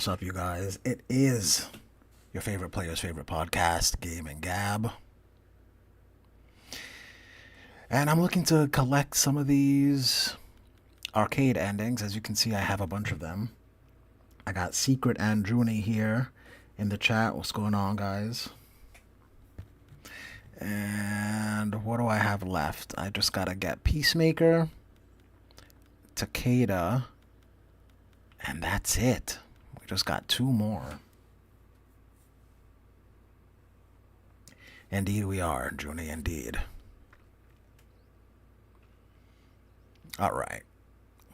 what's up, you guys? It is your favorite player's favorite podcast, Gaming Gab. And I'm looking to collect some of these arcade endings. As you can see, I have a bunch of them. I got Secret Andruni here in the chat. What's going on, guys? And what do I have left? I just gotta get Peacemaker, Takeda, and that's it. We just got two more. Indeed we are, Junie, indeed. Alright.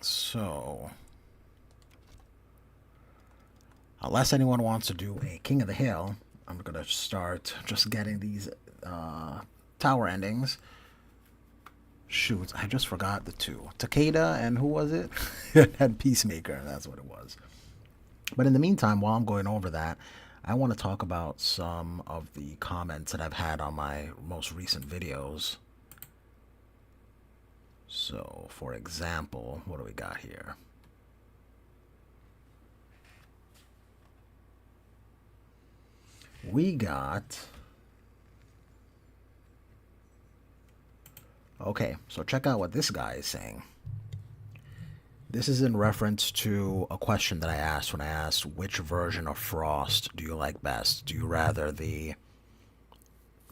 So, unless anyone wants to do a King of the Hill, I'm going to start just getting these tower endings. Shoot, I just forgot the two. Takeda and who was it? It had Peacemaker, that's what it was. But in the meantime, while I'm going over that, I want to talk about some of the comments that I've had on my most recent videos. So, for example, what do we got here? We got... Okay, so check out what this guy is saying. This is in reference to a question that I asked when I asked which version of Frost do you like best? Do you rather the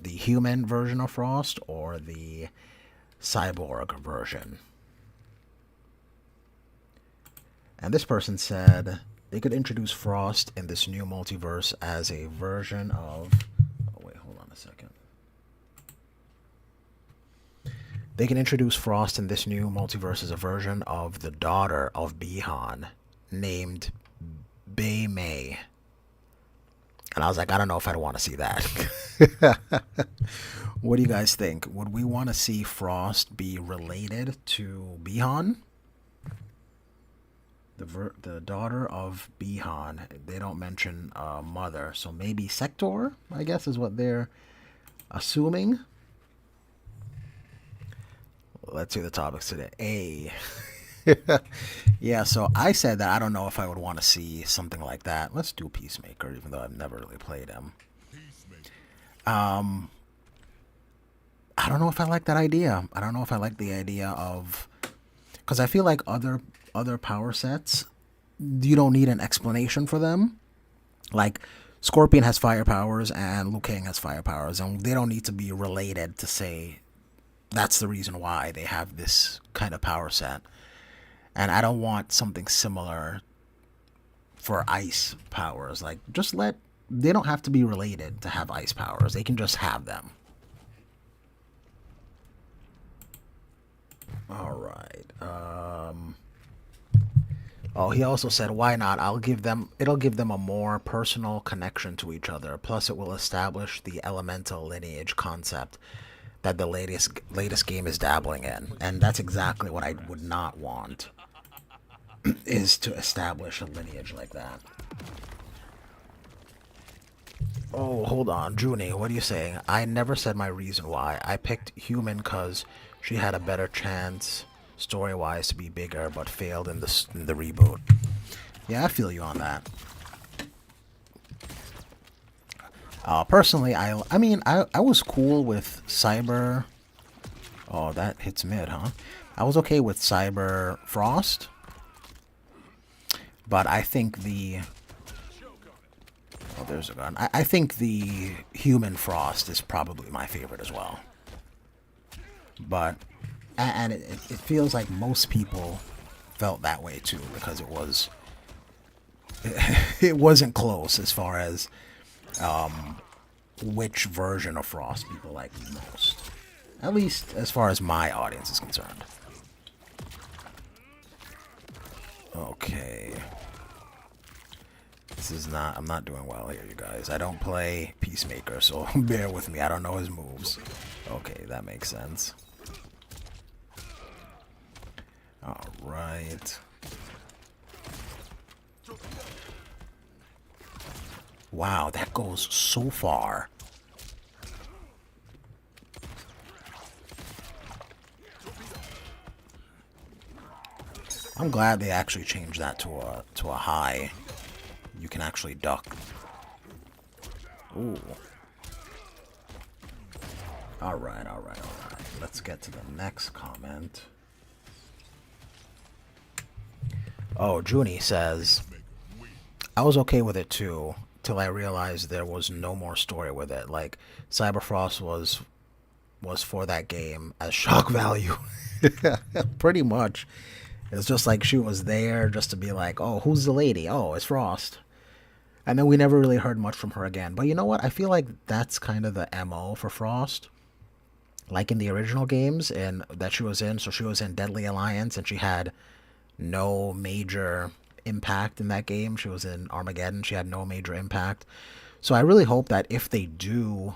human version of Frost or the cyborg version? And this person said they could introduce Frost in this new multiverse as a version of... Oh, wait, hold on a second. They can introduce Frost in this new multiverse as a version of the daughter of Bi-Han, named Bei Mei. And I was like, I don't know if I'd want to see that. What do you guys think? Would we want to see Frost be related to Bi-Han? The daughter of Bi-Han. They don't mention mother, so maybe Sector, I guess, is what they're assuming. Let's see the topics today. A. Yeah, so I said that I don't know if I would want to see something like that. Let's do Peacemaker, even though I've never really played him. I don't know if I like that idea. I don't know if I like the idea of... Because I feel like other power sets, you don't need an explanation for them. Like, Scorpion has fire powers and Liu Kang has fire powers, and they don't need to be related to say... That's the reason why they have this kind of power set. And I don't want something similar for ice powers. Like, just let... They don't have to be related to have ice powers. They can just have them. Alright. Oh, he also said, why not? It'll give them a more personal connection to each other. Plus, it will establish the elemental lineage concept that the latest game is dabbling in. And that's exactly what I would not want, is to establish a lineage like that. Oh, hold on. Junie, what are you saying? I never said my reason why. I picked human because she had a better chance story-wise to be bigger, but failed in the reboot. Yeah, I feel you on that. Personally, I was cool with Cyber... Oh, that hits mid, huh? I was okay with Cyber Frost. But I think the... Oh, there's a gun. I think the human Frost is probably my favorite as well. But... And it feels like most people felt that way too, because it was... It wasn't close as far as... which version of Frost people like the most. At least as far as my audience is concerned. Okay. This is not... I'm not doing well here, you guys. I don't play Peacemaker, so bear with me. I don't know his moves. Okay, that makes sense. Alright. Wow, that goes so far. I'm glad they actually changed that to a high you can actually duck. Ooh. Alright, alright, alright. Let's get to the next comment. Oh, Junie says, I was okay with it too, till I realized there was no more story with it. Like, Cyberfrost was for that game as shock value. Pretty much. It's just like she was there just to be like, oh, who's the lady? Oh, it's Frost. And then we never really heard much from her again. But you know what? I feel like that's kind of the MO for Frost. Like in the original games and that she was in. So she was in Deadly Alliance and she had no major impact in that game. She was in Armageddon. She had no major impact. So I really hope that if they do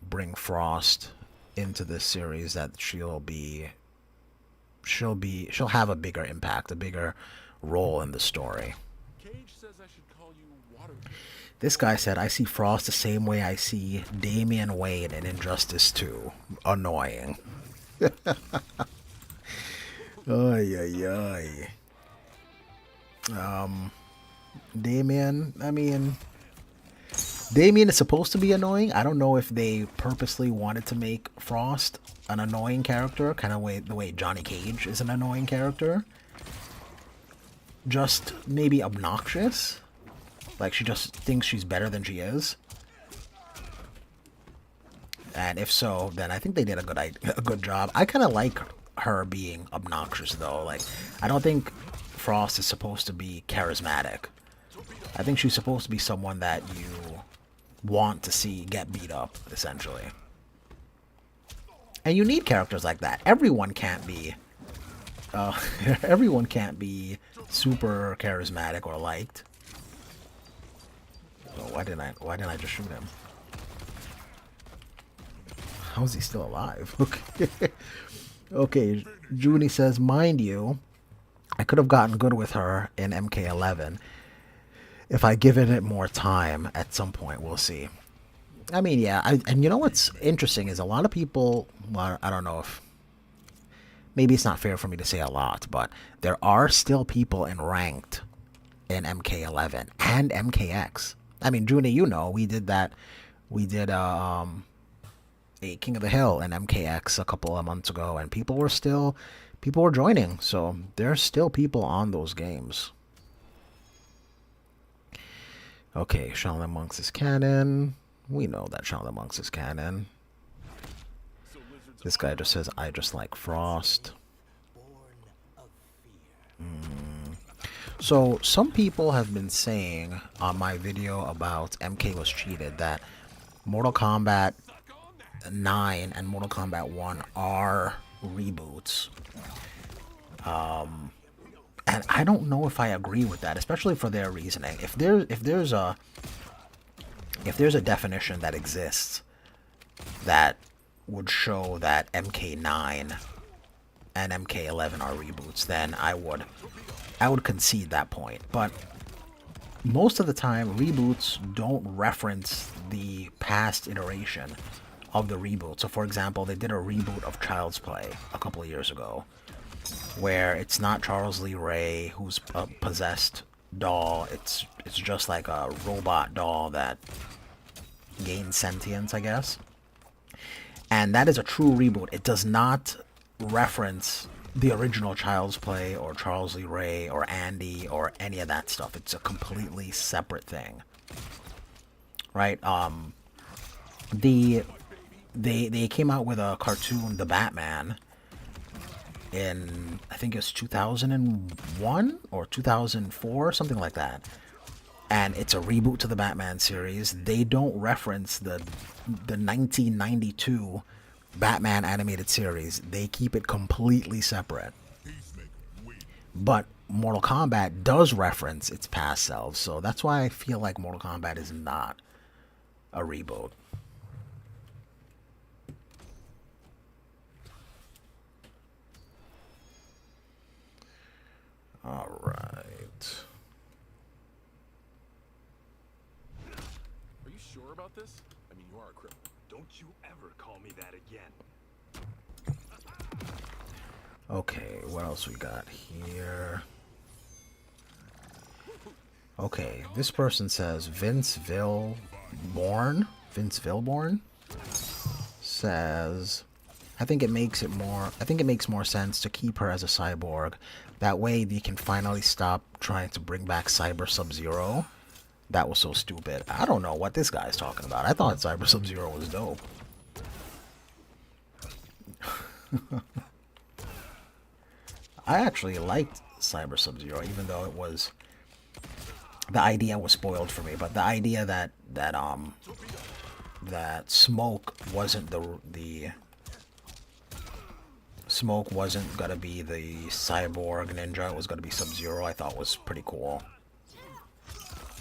bring Frost into this series, that she'll have a bigger impact, a bigger role in the story. Cage says I should call you Water. This guy said, I see Frost the same way I see Damian Wayne in Injustice 2. Annoying. Ay, ay, ay. Damian, I mean, Damian is supposed to be annoying. I don't know if they purposely wanted to make Frost an annoying character, kind of the way Johnny Cage is an annoying character. Just maybe obnoxious. Like she just thinks she's better than she is. And if so, then I think they did a good job. I kind of like her being obnoxious though. Like I don't think Frost is supposed to be charismatic. I think she's supposed to be someone that you want to see get beat up, essentially. And you need characters like that. Everyone can't be everyone can't be super charismatic or liked. Oh, why didn't I just shoot him? How is he still alive? Okay. Okay, Junie says, mind you, I could have gotten good with her in MK11 if I given it more time at some point. We'll see. I mean, yeah, and you know what's interesting is a lot of people, well, I don't know if, maybe it's not fair for me to say a lot, but there are still people in ranked in MK11 and MKX. I mean, Junie, you know, we did a King of the Hill in MKX a couple of months ago, and people were joining, so there's still people on those games. Okay, Shaolin Monks is canon. We know that Shaolin Monks is canon. This guy just says, I just like Frost. So, some people have been saying on my video about MK was cheated that Mortal Kombat 9 and Mortal Kombat 1 are reboots. And I don't know if I agree with that, especially for their reasoning. If there's a definition that exists that would show that MK9 and MK11 are reboots, then I would concede that point. But most of the time, reboots don't reference the past iteration of the reboot. So, for example, they did a reboot of Child's Play a couple of years ago, where it's not Charles Lee Ray who's a possessed doll. It's just like a robot doll that gains sentience, I guess. And that is a true reboot. It does not reference the original Child's Play or Charles Lee Ray or Andy or any of that stuff. It's a completely separate thing, right? They came out with a cartoon, The Batman, in I think it's 2001 or 2004, something like that. And it's a reboot to the Batman series. They don't reference the 1992 Batman animated series. They keep it completely separate. But Mortal Kombat does reference its past selves, so that's why I feel like Mortal Kombat is not a reboot. All right. Are you sure about this? I mean, you are a criminal. Don't you ever call me that again. Okay, what else we got here? Okay, this person says Vince Villborn. Vince Villborn says, I think it makes more sense to keep her as a cyborg. That way they can finally stop trying to bring back Cyber Sub-Zero. That was so stupid. I don't know what this guy's talking about. I thought Cyber Sub-Zero was dope. I actually liked Cyber Sub-Zero, even though it was, the idea was spoiled for me. But the idea that Smoke wasn't the Smoke wasn't gonna be the cyborg ninja, it was gonna be Sub-Zero, I thought was pretty cool.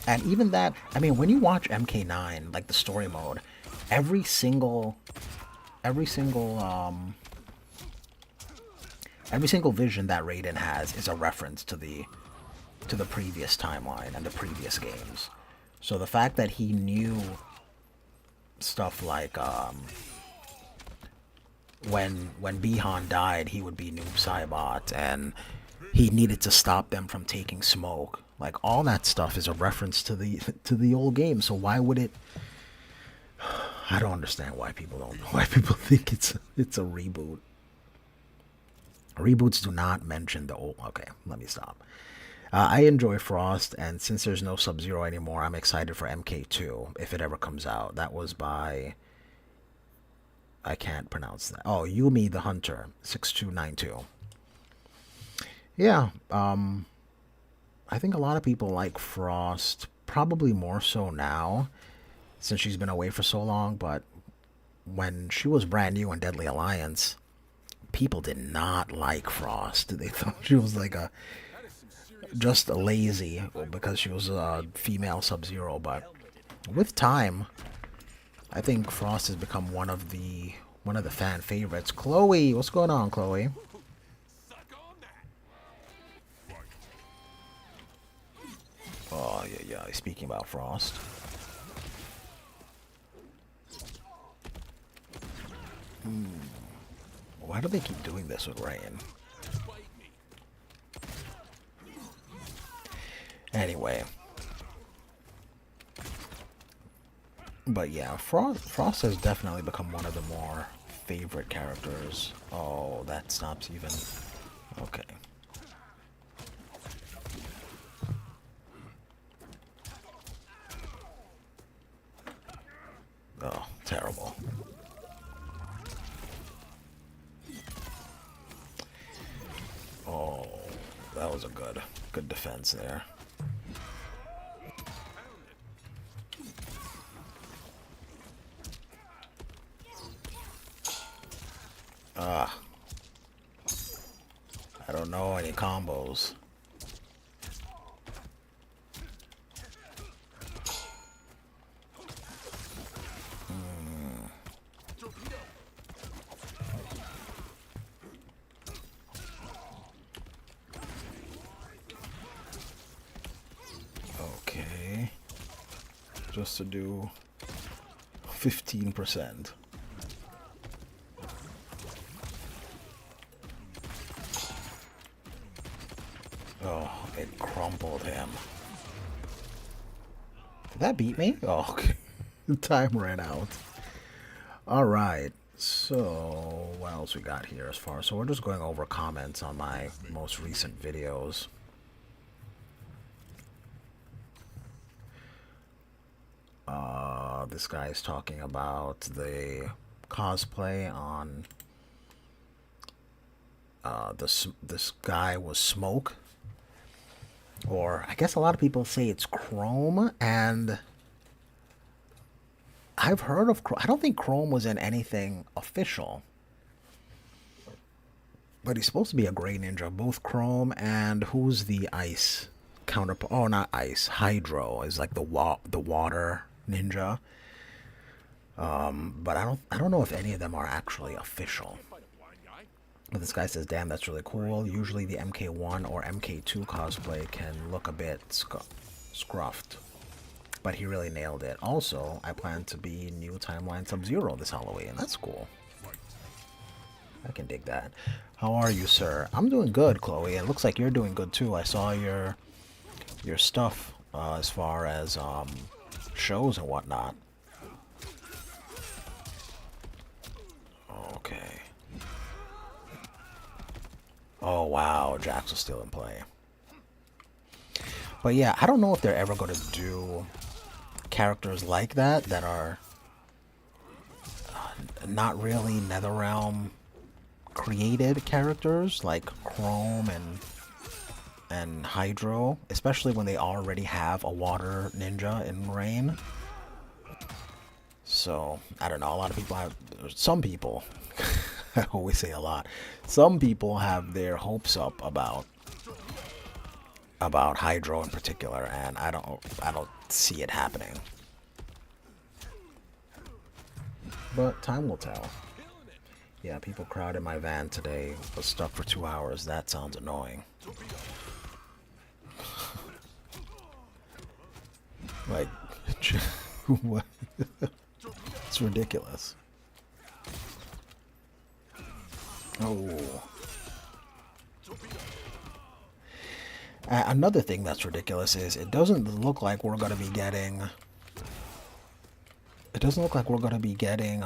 And even that, I mean, when you watch MK9, like the story mode, every single vision that Raiden has is a reference to the previous timeline and the previous games. So the fact that he knew stuff like when Bihan died, he would be Noob Saibot, and he needed to stop them from taking Smoke. Like, all that stuff is a reference to the old game. So why would it? I don't understand why people think it's a reboot. Reboots do not mention the old. Okay, let me stop. I enjoy Frost, and since there's no Sub-Zero anymore, I'm excited for MK2 if it ever comes out. That was by, I can't pronounce that. Oh, Yumi the Hunter 6292. Yeah, I think a lot of people like Frost, probably more so now since she's been away for so long, but when she was brand new in Deadly Alliance, people did not like Frost. They thought she was like just lazy because she was a female Sub-Zero. But with time, I think Frost has become one of the fan favorites. Chloe, what's going on, Chloe? Oh yeah. Speaking about Frost. Why do they keep doing this with Rain? Anyway. But yeah, Frost has definitely become one of the more favorite characters. Oh, that stops even. Okay. Oh, terrible. Oh, that was a good defense there. I don't know any combos. Okay. Just to do 15%. Oh, it crumpled him. Did that beat me? Oh, okay. Time ran out. Alright, so what else we got here as far? So we're just going over comments on my most recent videos. This guy is talking about the cosplay on this guy was Smoke. Or I guess a lot of people say it's Chrome, and I've heard of Chrome. I don't think Chrome was in anything official. But he's supposed to be a gray ninja. Both Chrome and who's the ice counterpart? Oh, not ice. Hydro is like the water ninja. But I don't know if any of them are actually official. But this guy says, damn, that's really cool. Usually the MK1 or MK2 cosplay can look a bit scruffed. But he really nailed it. Also, I plan to be new timeline Sub-Zero this Halloween. That's cool. I can dig that. How are you, sir? I'm doing good, Chloe. It looks like you're doing good too. I saw your stuff as far as shows and whatnot. Okay. Oh wow, Jax is still in play. But yeah, I don't know if they're ever going to do characters like that are not really NetherRealm created characters like Chrome and Hydro, especially when they already have a water ninja in Rain. So I don't know. A lot of people have, some people, I always say a lot. Some people have their hopes up about Hydro in particular, and I don't see it happening. But time will tell. Yeah, people crowded my van today, was stuck for 2 hours. That sounds annoying. Like, what? It's ridiculous. Oh. Another thing that's ridiculous is it doesn't look like we're going to be getting... It doesn't look like we're going to be getting...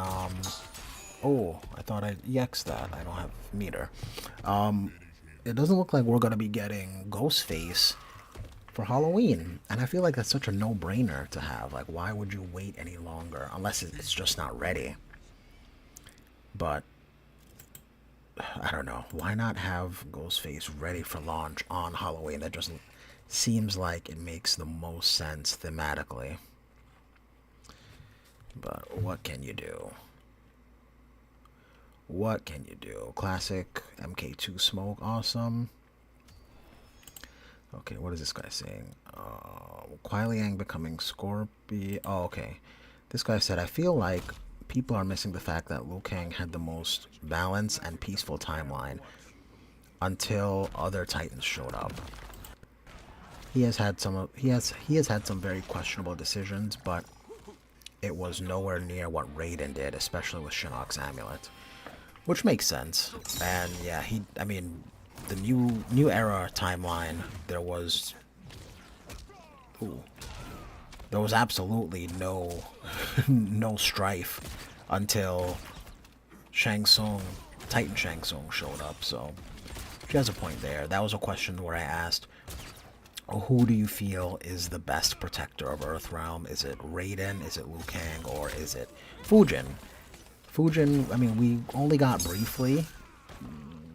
Oh, I thought I'd EX that. I don't have meter. It doesn't look like we're going to be getting Ghostface for Halloween. And I feel like that's such a no-brainer to have. Like, why would you wait any longer? Unless it's just not ready. But, I don't know. Why not have Ghostface ready for launch on Halloween? That just seems like it makes the most sense thematically. But what can you do? What can you do? Classic MK2 smoke, awesome. Okay, what is this guy saying? Kuai Liang becoming Scorpio. Oh, okay. This guy said, I feel like people are missing the fact that Liu Kang had the most balanced and peaceful timeline until other Titans showed up. He has had some very questionable decisions, but it was nowhere near what Raiden did, especially with Shinnok's amulet. Which makes sense. And yeah, I mean, the new era timeline, there was absolutely no no strife until Shang Tsung, Titan Shang Tsung showed up. So she has a point there. That was a question where I asked, who do you feel is the best protector of Earthrealm? Is it Raiden, is it Liu Kang, or is it Fujin? Fujin, I mean, we only got briefly.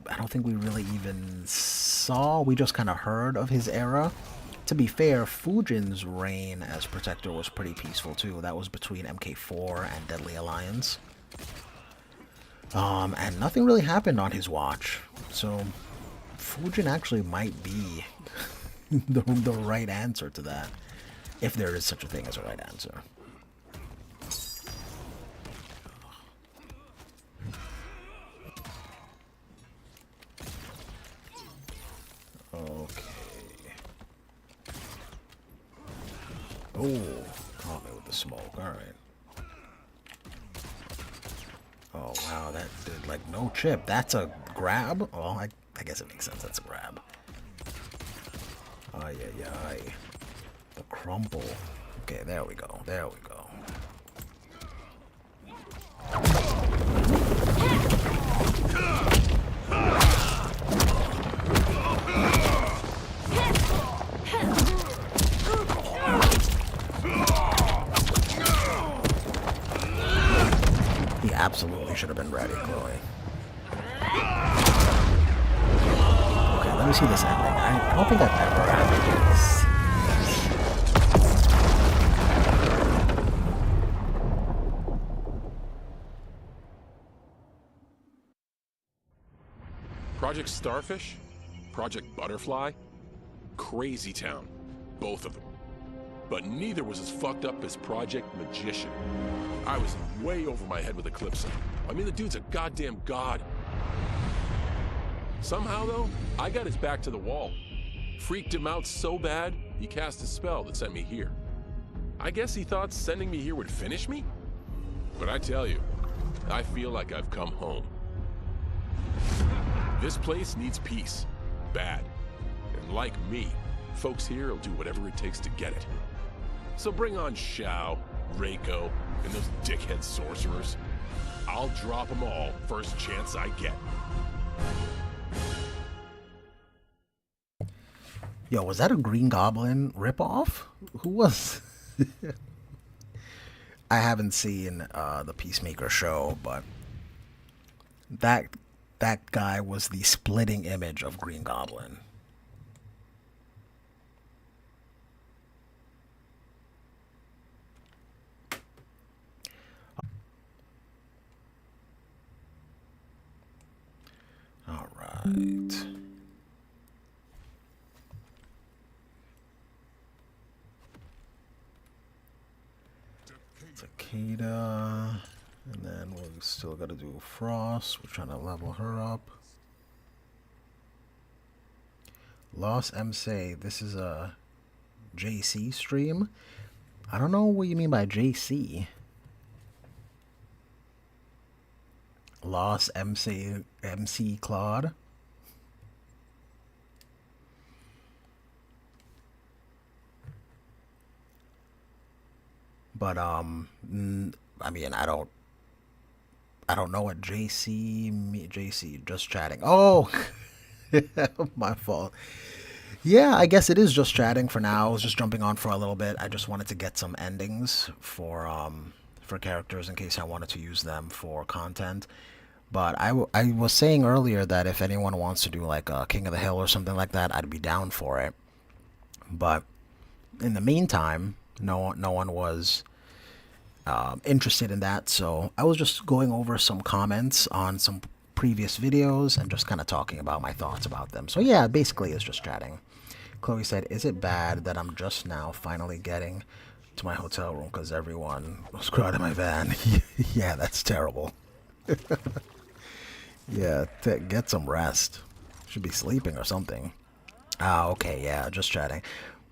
I don't think we really even saw. We just kind of heard of his era. To be fair, Fujin's reign as protector was pretty peaceful too. That was between MK4 and Deadly Alliance. And nothing really happened on his watch. So Fujin actually might be the right answer to that, if there is such a thing as a right answer. Okay. Oh, caught me with the smoke. Alright. Oh, wow, that did, like, no chip. That's a grab? Well, I guess it makes sense. That's a grab. Ay, ay, ay. The crumple. Okay, there we go. There we go. He absolutely should have been ready, Chloe. Okay, let me see this ending. I don't think I've ever had this. Project Starfish? Project Butterfly? Crazy Town. Both of them. But neither was as fucked up as Project Magician. I was way over my head with Eclipse. I mean, the dude's a goddamn god. Somehow, though, I got his back to the wall. Freaked him out so bad, he cast a spell that sent me here. I guess he thought sending me here would finish me? But I tell you, I feel like I've come home. This place needs peace. Bad. And like me, Folks here will do whatever it takes to get it. So bring on Shao, Reiko, and those dickhead sorcerers. I'll drop them all first chance I get. Yo, was that a Green Goblin ripoff? Who was? I haven't seen the Peacemaker show, but that guy was the splitting image of Green Goblin. All right. Takeda, and then we still got to do Frost. We're trying to level her up. Lost MC, this is a JC stream. I don't know what you mean by JC. Lost MC Claude. But I mean, I don't know what JC just chatting. Oh, my fault. Yeah, I guess it is just chatting for now. I was just jumping on for a little bit. I just wanted to get some endings for characters in case I wanted to use them for content. But I was saying earlier that if anyone wants to do like a King of the Hill or something like that, I'd be down for it. But in the meantime, no one was interested in that, so I was just going over some comments on some previous videos and just kind of talking about my thoughts about them. So yeah, basically it's just chatting. Chloe said, is it bad that I'm just now finally getting to my hotel room because everyone was crowded in my van? Yeah, that's terrible. Yeah, get some rest. Should be sleeping or something. Ah, okay, yeah, just chatting.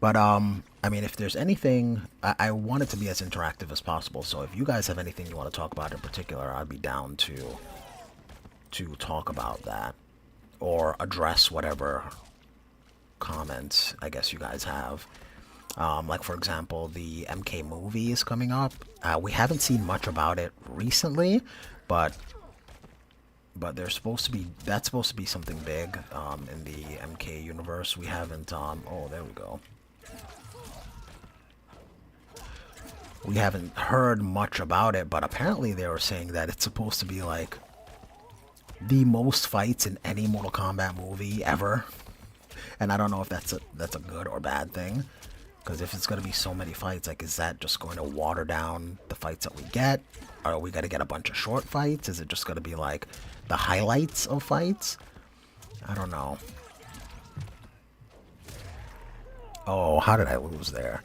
But I mean, if there's anything, I want it to be as interactive as possible. So if you guys have anything you want to talk about in particular, I'd be down to talk about that or address whatever comments I guess you guys have. Like for example, the MK movie is coming up. We haven't seen much about it recently, but that's supposed to be something big in the MK universe. We haven't oh, there we go. We haven't heard much about it, but apparently they were saying that it's supposed to be like the most fights in any Mortal Kombat movie ever. And I don't know if that's a good or bad thing, because if it's going to be so many fights, like, is that just going to water down the fights that we get? Or are we going to get a bunch of short fights? Is it just going to be like the highlights of fights? I don't know. Oh, how did I lose there?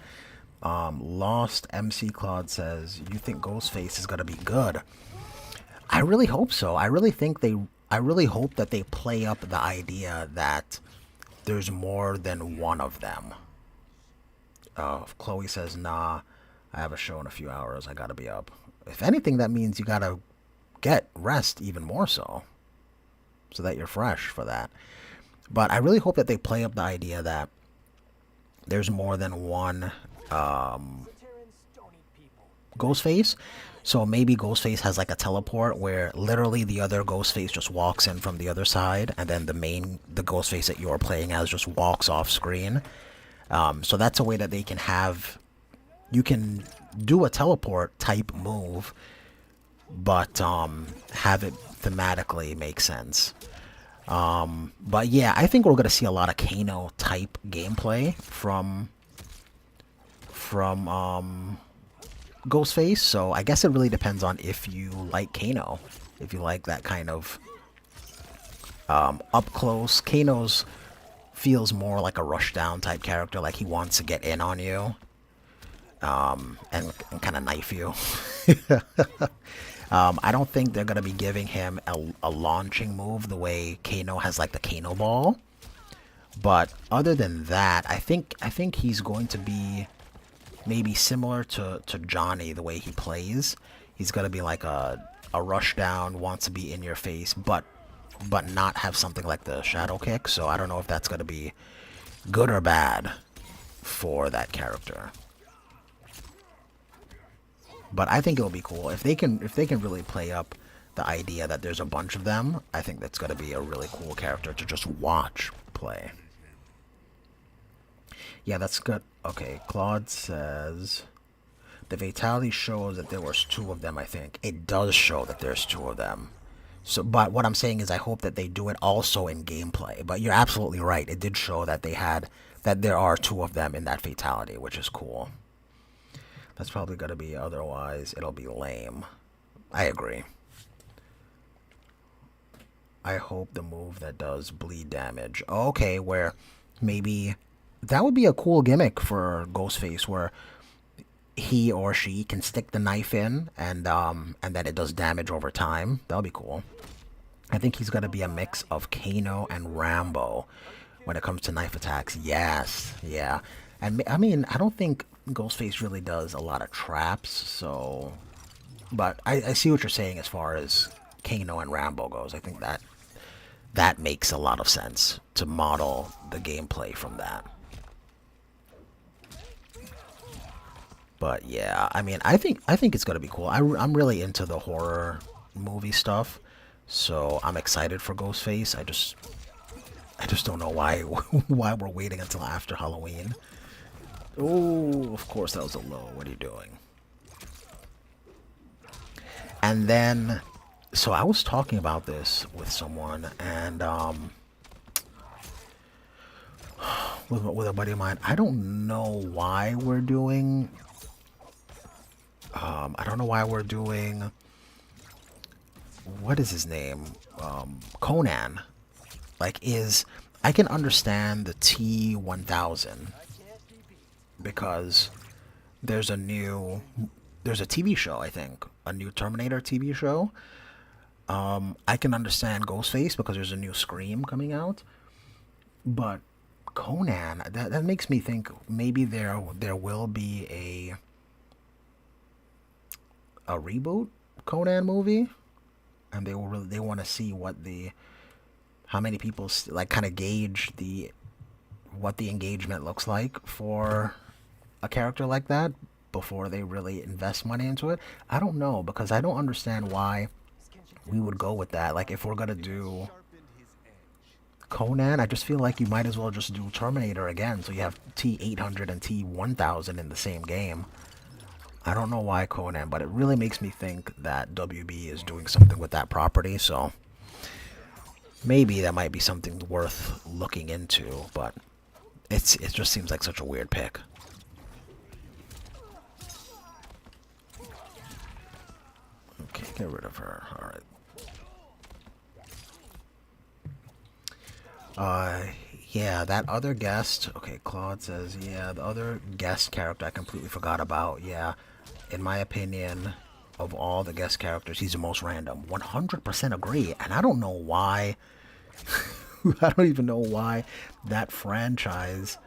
Lost MC Claude says, you think Ghostface is going to be good? I really hope so. I really hope that they play up the idea that there's more than one of them. Chloe says, nah, I have a show in a few hours. I gotta be up. If anything, that means you gotta get rest even more so that you're fresh for that. But I really hope that they play up the idea that there's more than one Ghostface. So maybe Ghostface has like a teleport where literally the other Ghostface just walks in from the other side, and then the Ghostface that you're playing as just walks off screen. So that's a way that they can you can do a teleport type move, but have it thematically make sense. But yeah, I think we're going to see a lot of Kano type gameplay from Ghostface. So I guess it really depends on if you like Kano, if you like that kind of up close. Kano's feels more like a rushdown type character, like he wants to get in on you and kind of knife you. I don't think they're going to be giving him a launching move the way Kano has like the Kano ball. But other than that, I think he's going to be maybe similar to Johnny, the way he plays. He's going to be like a rush down, wants to be in your face, but not have something like the shadow kick. So I don't know if that's going to be good or bad. for that character. But I think it'll be cool if they can really play up the idea that there's a bunch of them. I think that's going to be a really cool character to just watch play. Yeah, that's good. Okay, Claude says the fatality shows that there was two of them. I think it does show that there's two of them. So, but what I'm saying is, I hope that they do it also in gameplay. But you're absolutely right. It did show that there are two of them in that fatality, which is cool. That's probably going to be, otherwise it'll be lame. I agree. I hope the move that does bleed damage. Okay, where maybe that would be a cool gimmick for Ghostface, where he or she can stick the knife in and then it does damage over time. That'll be cool. I think he's gonna be a mix of Kano and Rambo when it comes to knife attacks. Yes, yeah. And I mean, I don't think Ghostface really does a lot of traps, so. But I see what you're saying as far as Kano and Rambo goes. I think that makes a lot of sense to model the gameplay from that. But yeah, I mean, I think it's gonna be cool. I'm really into the horror movie stuff, so I'm excited for Ghostface. I just don't know why why we're waiting until after Halloween. Oh, of course that was a low. What are you doing? And then, so I was talking about this with someone, and with a buddy of mine. I don't know why we're doing. I don't know why we're doing. What is his name? Conan. Like, I can understand the T-1000 because there's a TV show, I think, a new Terminator TV show. I can understand Ghostface because there's a new Scream coming out, but Conan, that makes me think maybe there will be a reboot Conan movie, and they want to see how many people like kind of gauge what the engagement looks like for a character like that before they really invest money into it. I don't know, because I don't understand why we would go with that. Like, if we're gonna do Conan, I just feel like you might as well just do Terminator again, so you have T-800 and T-1000 in the same game. I don't know why Conan, but it really makes me think that WB is doing something with that property, so maybe that might be something worth looking into, but it just seems like such a weird pick. Okay, get rid of her. Alright. Yeah, that other guest. Okay, Claude says, yeah, the other guest character I completely forgot about. Yeah, in my opinion, of all the guest characters, he's the most random. 100% agree. And I don't know why. I don't even know why that franchise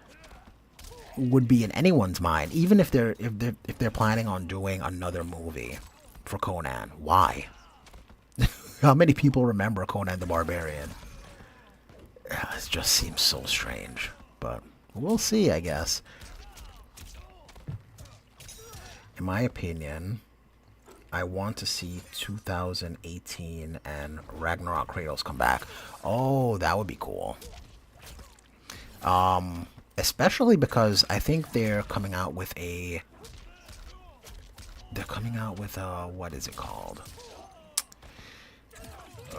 would be in anyone's mind, even if they're planning on doing another movie for Conan. Why? How many people remember Conan the Barbarian? It just seems so strange, but we'll see, I guess. In my opinion, I want to see 2018 and Ragnarok Kratos come back. Oh, that would be cool. Especially because I think they're coming out with what is it called?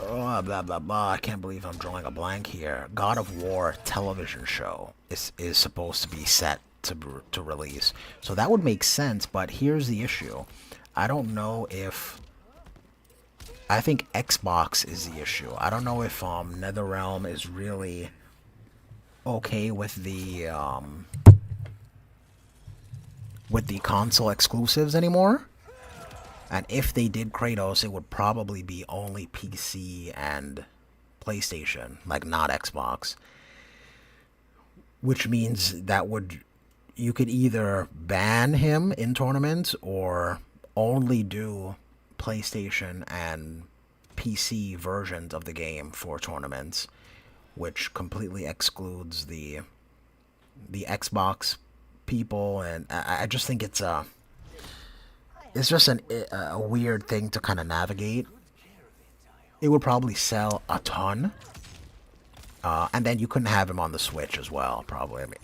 Oh, blah blah blah. I can't believe I'm drawing a blank here. God of War television show is supposed to be set to release, so that would make sense. But here's the issue: I don't know if. I think Xbox is the issue. I don't know if NetherRealm is really okay with the console exclusives anymore. And if they did Kratos, it would probably be only PC and PlayStation, like not Xbox. Which means you could either ban him in tournaments or only do PlayStation and PC versions of the game for tournaments, which completely excludes the Xbox people, and I just think it's just a weird thing to kind of navigate. It would probably sell a ton. And then you couldn't have him on the Switch as well, probably. I mean,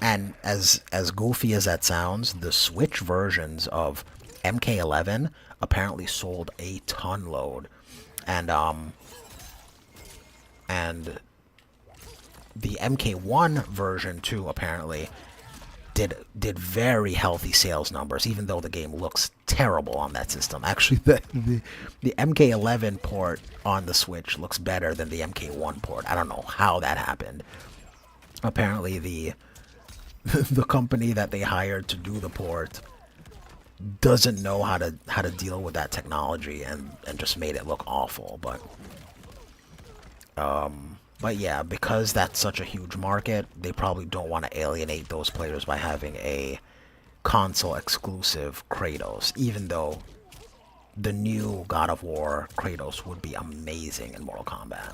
and as goofy as that sounds, the Switch versions of MK11 apparently sold a ton load, and the MK1 version too apparently did very healthy sales numbers, even though the game looks terrible on that system. Actually, the MK11 port on the Switch looks better than the MK1 port. I don't know how that happened. Apparently, the company that they hired to do the port doesn't know how to deal with that technology, and just made it look awful. But yeah, because that's such a huge market, they probably don't want to alienate those players by having a console exclusive Kratos, even though the new God of War Kratos would be amazing in Mortal Kombat.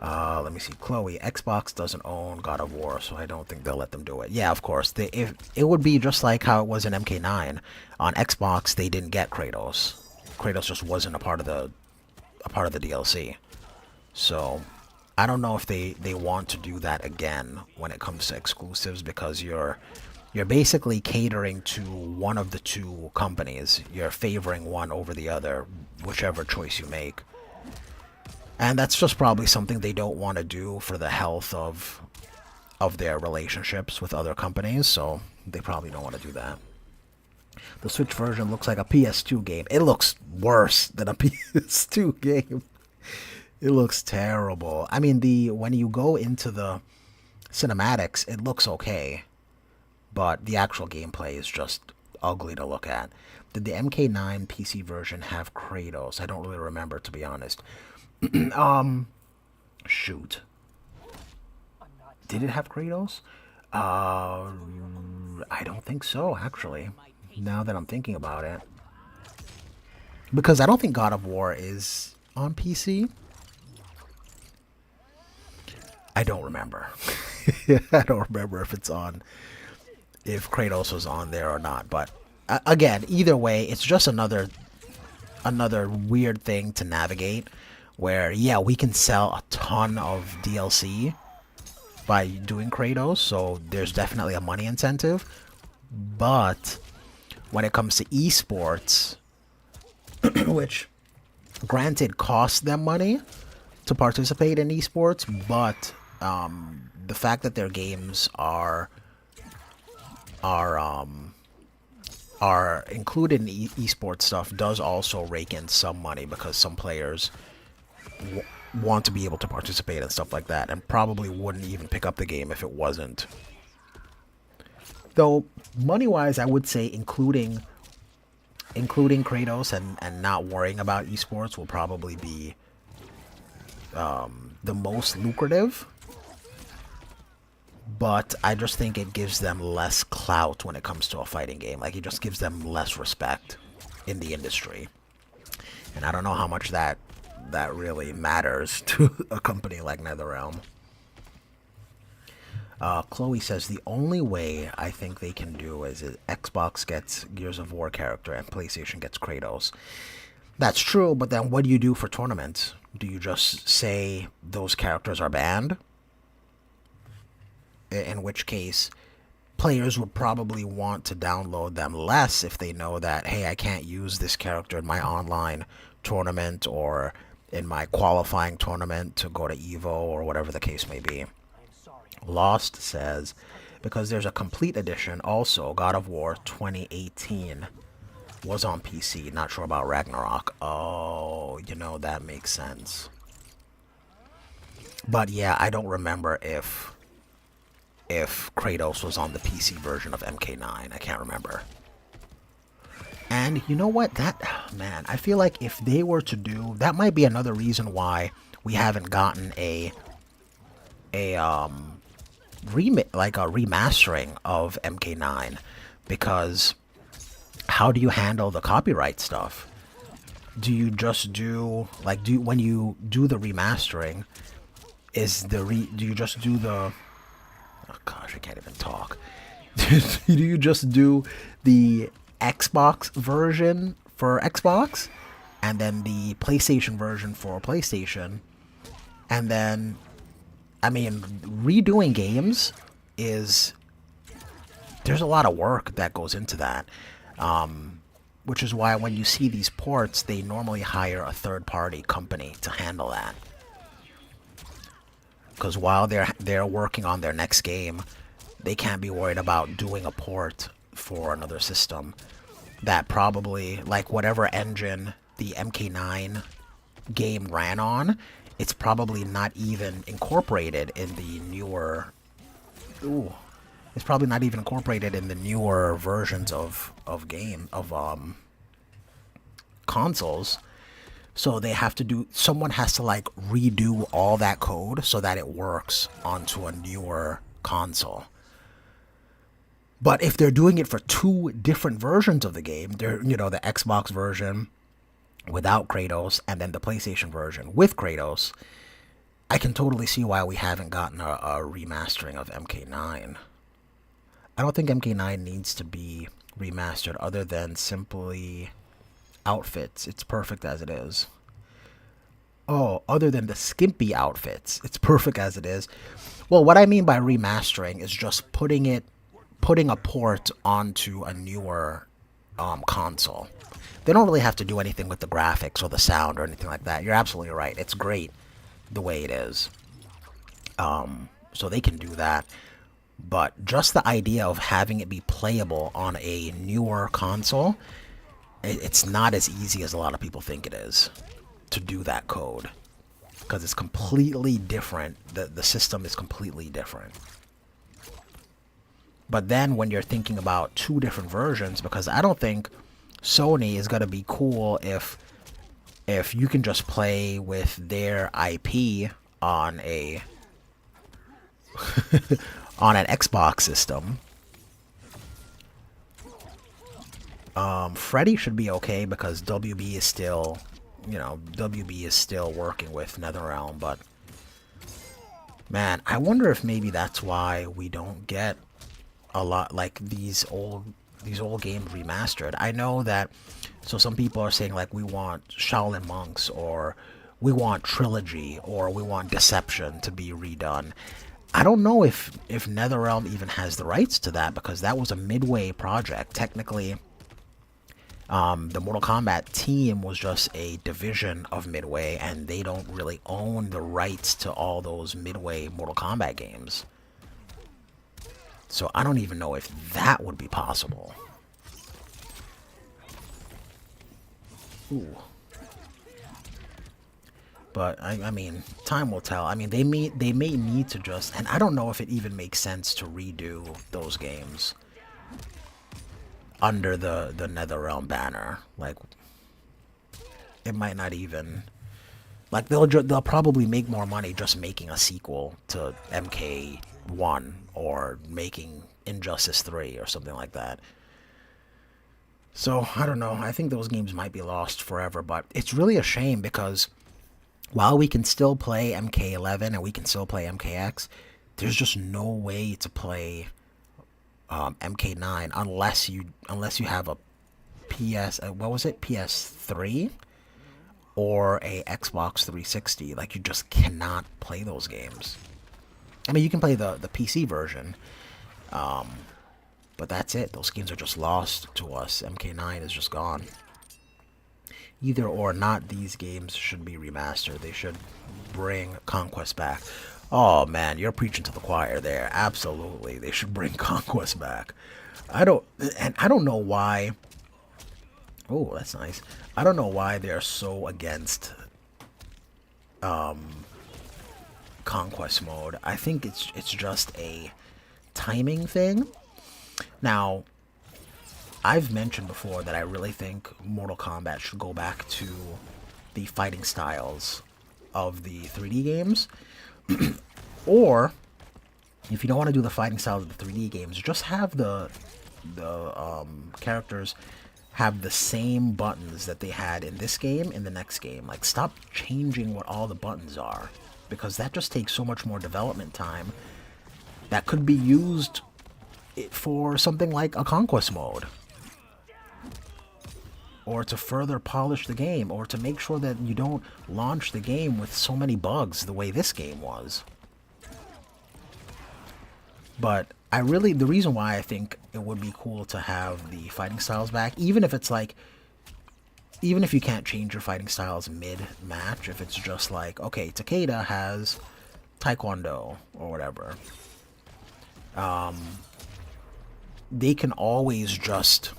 Let me see. Chloe, Xbox doesn't own God of War, so I don't think they'll let them do it. Yeah, of course. If it would be just like how it was in MK9. On Xbox, they didn't get Kratos. Kratos just wasn't a part of the DLC. So I don't know if they want to do that again when it comes to exclusives, because you're basically catering to one of the two companies. You're favoring one over the other, whichever choice you make. And that's just probably something they don't want to do for the health of their relationships with other companies, so they probably don't want to do that. The Switch version looks like a PS2 game. It looks worse than a PS2 game. It looks terrible. I mean, when you go into the cinematics, it looks okay, but the actual gameplay is just ugly to look at. Did the MK9 PC version have Kratos? I don't really remember, to be honest. Shoot. Did it have Kratos? I don't think so, actually. Now that I'm thinking about it. Because I don't think God of War is on PC. I don't remember. I don't remember if Kratos was on there or not. But again, either way, it's just another weird thing to navigate, where, yeah, we can sell a ton of DLC by doing Kratos, so there's definitely a money incentive. But when it comes to esports, which granted costs them money to participate in esports, but the fact that their games are included in esports stuff does also rake in some money, because some players want to be able to participate and stuff like that, and probably wouldn't even pick up the game if it wasn't. Though money-wise, I would say including Kratos and not worrying about esports will probably be the most lucrative. But I just think it gives them less clout when it comes to a fighting game. Like, it just gives them less respect in the industry. And I don't know how much that really matters to a company like NetherRealm. Chloe says the only way I think they can do is Xbox gets Gears of War character and PlayStation gets Kratos. That's true, but then what do you do for tournaments? Do you just say those characters are banned? In which case, players would probably want to download them less if they know that, hey, I can't use this character in my online tournament or in my qualifying tournament to go to EVO or whatever the case may be. Lost says, because there's a complete edition also, God of War 2018 was on PC. Not sure about Ragnarok. Oh, that makes sense. But yeah, I don't remember if Kratos was on the PC version of MK9. I can't remember. And you know what? Man, I feel like if they were to do, that might be another reason why we haven't gotten a remastering of MK9, because how do you handle the copyright stuff? Do you just do when you do the remastering, do you just do the Oh gosh, I can't even talk. Do you just do the Xbox version for Xbox, and then the PlayStation version for PlayStation, and then, I mean, redoing games is, there's a lot of work that goes into that. Which is why when you see these ports, they normally hire a third-party company to handle that. Because while they're working on their next game, they can't be worried about doing a port for another system that probably, like, whatever engine the MK9 game ran on, it's probably not even incorporated in the newer. Ooh, it's probably not even incorporated in the newer versions of consoles. So they have to do. Someone has to like redo all that code so that it works onto a newer console. But if they're doing it for two different versions of the game, they're, the Xbox version without Kratos and then the PlayStation version with Kratos, I can totally see why we haven't gotten a remastering of MK9. I don't think MK9 needs to be remastered other than simply outfits. It's perfect as it is. Oh, other than the skimpy outfits, it's perfect as it is. Well, what I mean by remastering is just putting a port onto a newer console. They don't really have to do anything with the graphics or the sound or anything like that. You're absolutely right. It's great the way it is. So they can do that. But just the idea of having it be playable on a newer console, it's not as easy as a lot of people think it is to do that code. Because it's completely different. The system is completely different. But then when you're thinking about two different versions, because I don't think Sony is going to be cool if you can just play with their IP on a on an Xbox system. Freddy should be okay because WB is still, working with NetherRealm, but man, I wonder if maybe that's why we don't get a lot like these old games remastered. I know that, so some people are saying like we want Shaolin Monks or we want Trilogy or we want Deception to be redone. I don't know if NetherRealm even has the rights to that because that was a Midway project. Technically, the Mortal Kombat team was just a division of Midway, and they don't really own the rights to all those Midway Mortal Kombat games. So I don't even know if that would be possible. Ooh. But I mean, time will tell. I mean, they may need to just, and I don't know if it even makes sense to redo those games under the NetherRealm banner. Like, it might not even, like, they'll probably make more money just making a sequel to MK1 or making Injustice 3 or something like that. So I don't know. I think those games might be lost forever, but it's really a shame because while we can still play MK11 and we can still play MKX, there's just no way to play MK9 unless you have a PS3 or a Xbox 360. Like, you just cannot play those games. I mean, you can play the PC version, but that's it. Those games are just lost to us. MK9 is just gone. Either or not, these games should be remastered. They should bring Conquest back. Oh man, you're preaching to the choir there. Absolutely, they should bring Conquest back. I don't know why. Oh, that's nice. I don't know why they're so against Conquest mode. I think it's just a timing thing. Now, I've mentioned before that I really think Mortal Kombat should go back to the fighting styles of the 3D games. Or, if you don't want to do the fighting styles of the 3D games, just have the characters have the same buttons that they had in this game in the next game. Like, stop changing what all the buttons are, because that just takes so much more development time. that could be used for something like a conquest mode, or to further polish the game, or to make sure that you don't launch the game with so many bugs the way this game was. But the reason why I think it would be cool to have the fighting styles back, even if it's like, even if you can't change your fighting styles mid-match, if it's just like, okay, Takeda has Taekwondo or whatever, they can always just,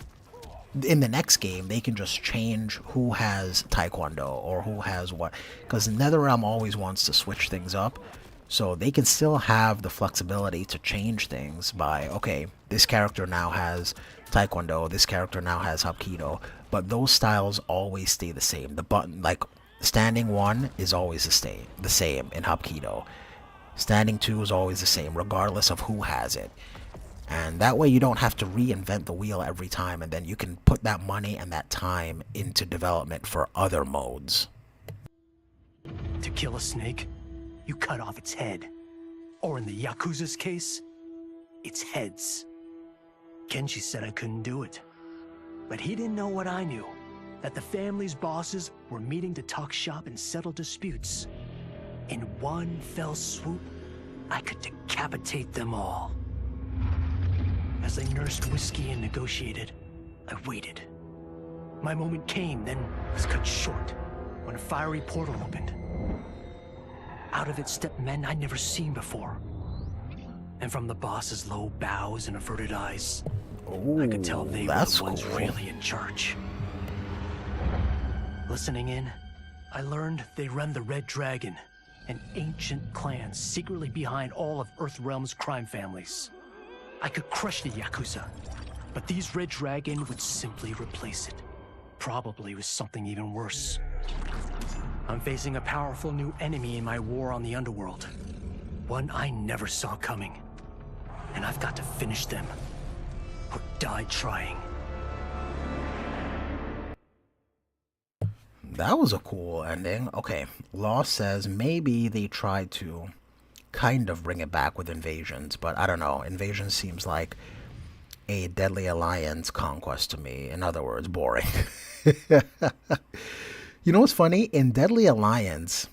in the next game, they can just change who has Taekwondo or who has what, because NetherRealm always wants to switch things up, so they can still have the flexibility to change things by, okay, this character now has Taekwondo, this character now has Hapkido, but those styles always stay the same. The button, like, standing 1 is always the same in Hapkido. Standing 2 is always the same, regardless of who has it. And that way you don't have to reinvent the wheel every time, and then you can put that money and that time into development for other modes. To kill a snake, you cut off its head. Or in the Yakuza's case, its heads. Kenshi said I couldn't do it. But he didn't know what I knew. That the family's bosses were meeting to talk shop and settle disputes. In one fell swoop, I could decapitate them all. As I nursed whiskey and negotiated, I waited. My moment came, then was cut short when a fiery portal opened. Out of it stepped men I'd never seen before. And from the boss's low bows and averted eyes, Ooh, I could tell they were the ones cool. really in charge. Listening in, I learned they run the Red Dragon, an ancient clan secretly behind all of Earthrealm's crime families. I could crush the Yakuza, but these Red Dragon would simply replace it. Probably with something even worse. I'm facing a powerful new enemy in my war on the underworld. One I never saw coming. And I've got to finish them. Or die trying. That was a cool ending. Okay, Law says maybe they tried to kind of bring it back with Invasions, but I don't know. Invasions seems like a Deadly Alliance conquest to me. In other words, boring. You know what's funny? In Deadly Alliance,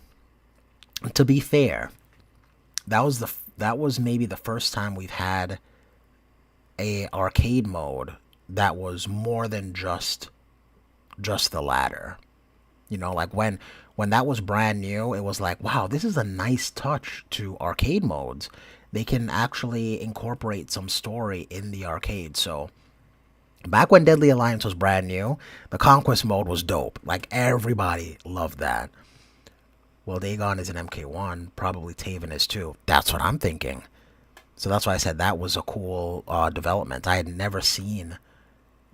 to be fair, that was maybe the first time we've had a arcade mode that was more than just the ladder. You know, like when that was brand new, it was like, wow, this is a nice touch to arcade modes. They can actually incorporate some story in the arcade. So back when Deadly Alliance was brand new, the Conquest mode was dope. Like, everybody loved that. Well, Dagon is an MK1. Probably Taven is too. That's what I'm thinking. So that's why I said that was a cool development. I had never seen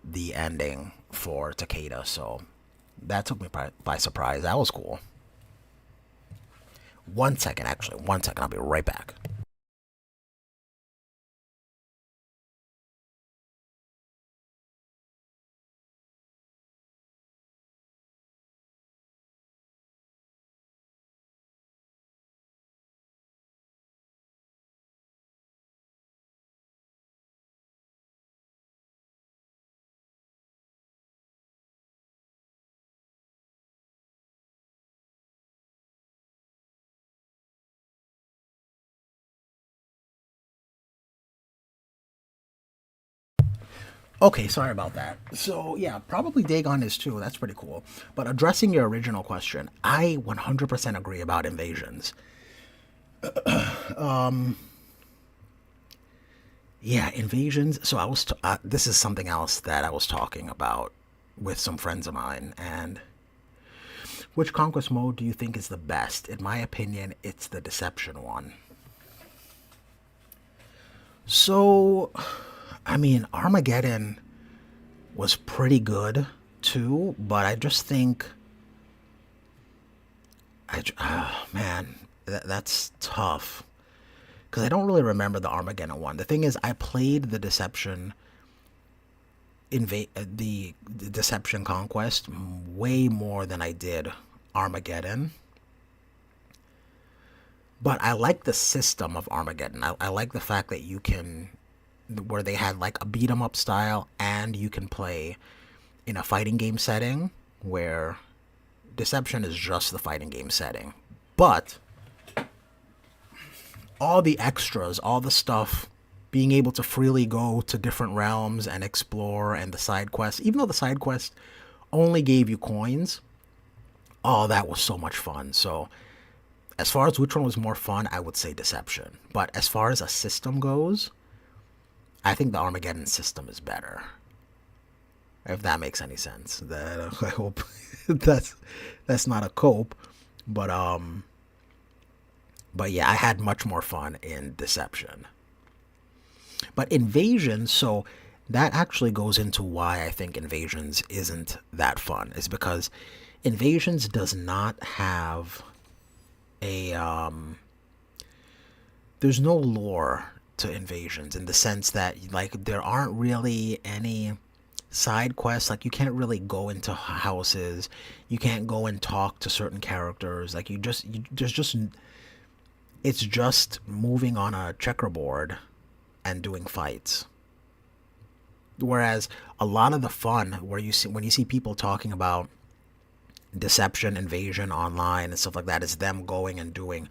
the ending for Takeda, so that took me by surprise. That was cool. 1 second, actually. 1 second. I'll be right back. Okay, sorry about that. So, yeah, probably Dagon is too. That's pretty cool. But addressing your original question, I 100% agree about Invasions. Yeah, Invasions. So I was. This is something else that I was talking about with some friends of mine. And which conquest mode do you think is the best? In my opinion, it's the Deception one. So, I mean, Armageddon was pretty good too, but I just think, man, that's tough. Because I don't really remember the Armageddon one. The thing is, I played the Deception the Deception Conquest way more than I did Armageddon. But I like the system of Armageddon. I like the fact that you can, where they had like a beat 'em up style, and you can play in a fighting game setting where Deception is just the fighting game setting. But all the extras, all the stuff, being able to freely go to different realms and explore, and the side quests, even though the side quest only gave you coins, oh, that was so much fun. So, as far as which one was more fun, I would say Deception. But as far as a system goes, I think the Armageddon system is better. If that makes any sense. That I hope that's not a cope, but yeah, I had much more fun in Deception. But Invasion, so that actually goes into why I think Invasions isn't that fun. Is because Invasions does not have a there's no lore to Invasions, in the sense that, like, there aren't really any side quests. Like, you can't really go into houses, you can't go and talk to certain characters. Like, there's just, it's just moving on a checkerboard and doing fights. Whereas a lot of the fun, where you see, when you see people talking about Deception, Invasion online and stuff like that, is them going and doing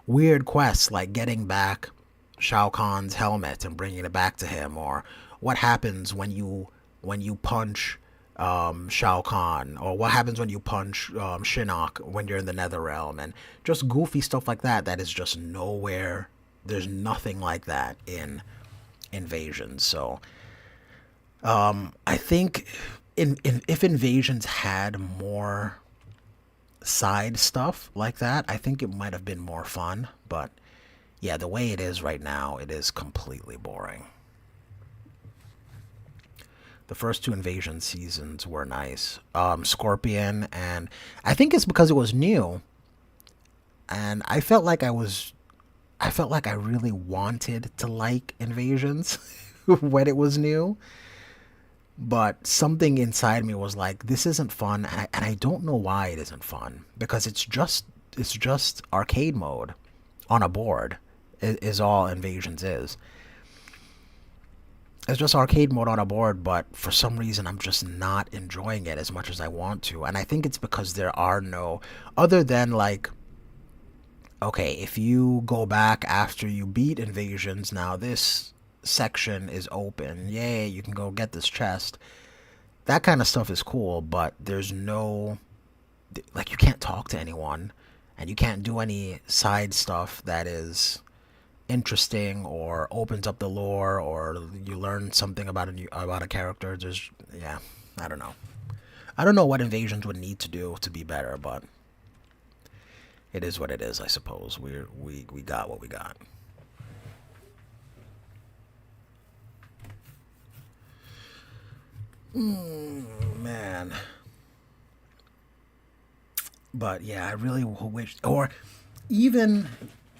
weird quests, like getting back Shao Kahn's helmet and bringing it back to him, or what happens when you punch Shao Kahn, or what happens when you punch Shinnok when you're in the Netherrealm, and just goofy stuff like that. That is just nowhere. There's nothing like that in Invasions. So I think if Invasions had more side stuff like that, I think it might have been more fun. But yeah, the way it is right now, it is completely boring. The first two Invasion seasons were nice. Scorpion, and I think it's because it was new, and I felt like I really wanted to like Invasions when it was new. But something inside me was like, this isn't fun, and I don't know why it isn't fun, because it's just arcade mode on a board is all Invasions is. It's just arcade mode on a board, but for some reason I'm just not enjoying it as much as I want to. And I think it's because there are no, other than like, okay, if you go back after you beat Invasions, now this section is open. Yay, you can go get this chest. That kind of stuff is cool, but there's no, like, you can't talk to anyone, and you can't do any side stuff that is interesting or opens up the lore, or you learn something about a character. Just, yeah, I don't know what Invasions would need to do to be better, but it is what it is, I suppose. We got what we got. Man. But yeah, I really wish, or even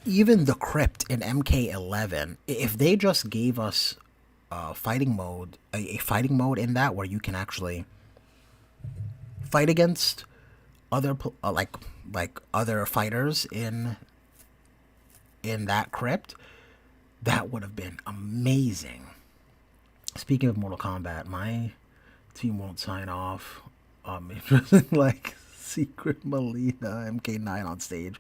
the crypt in MK11, if they just gave us a fighting mode in that, where you can actually fight against other like other fighters in that crypt, that would have been amazing. Speaking of Mortal Kombat, my team won't sign off. Like Secret Melina MK9 on stage.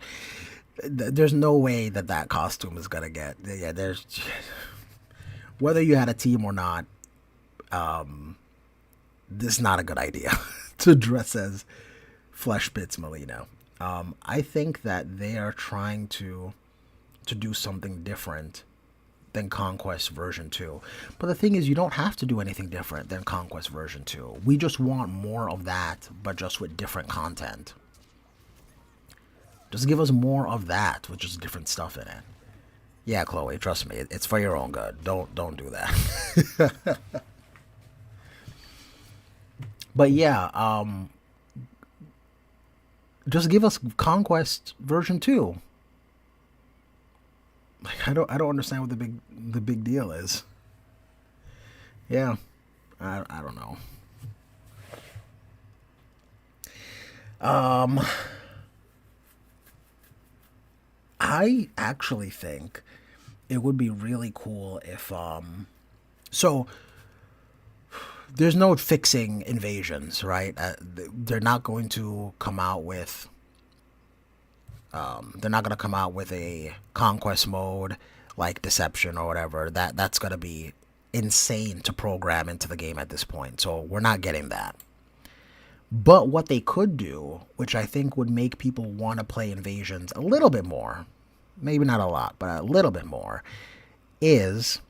There's no way that costume is gonna get. Yeah, there's, whether you had a team or not, this is not a good idea to dress as Flesh Bits Melina. I think that they are trying to do something different than Conquest version 2. But the thing is, you don't have to do anything different than Conquest version 2. We just want more of that, but just with different content. Just give us more of that with just different stuff in it. Yeah, Chloe, trust me, it's for your own good. Don't do that. But yeah, just give us Conquest version 2. Like, I don't understand what the big deal is. Yeah, I don't know. I actually think it would be really cool if so there's no fixing invasions, right? They're not going to come out with they're not going to come out with a conquest mode like Deception or whatever. That's going to be insane to program into the game at this point. So we're not getting that. But what they could do, which I think would make people want to play Invasions a little bit more, maybe not a lot, but a little bit more, is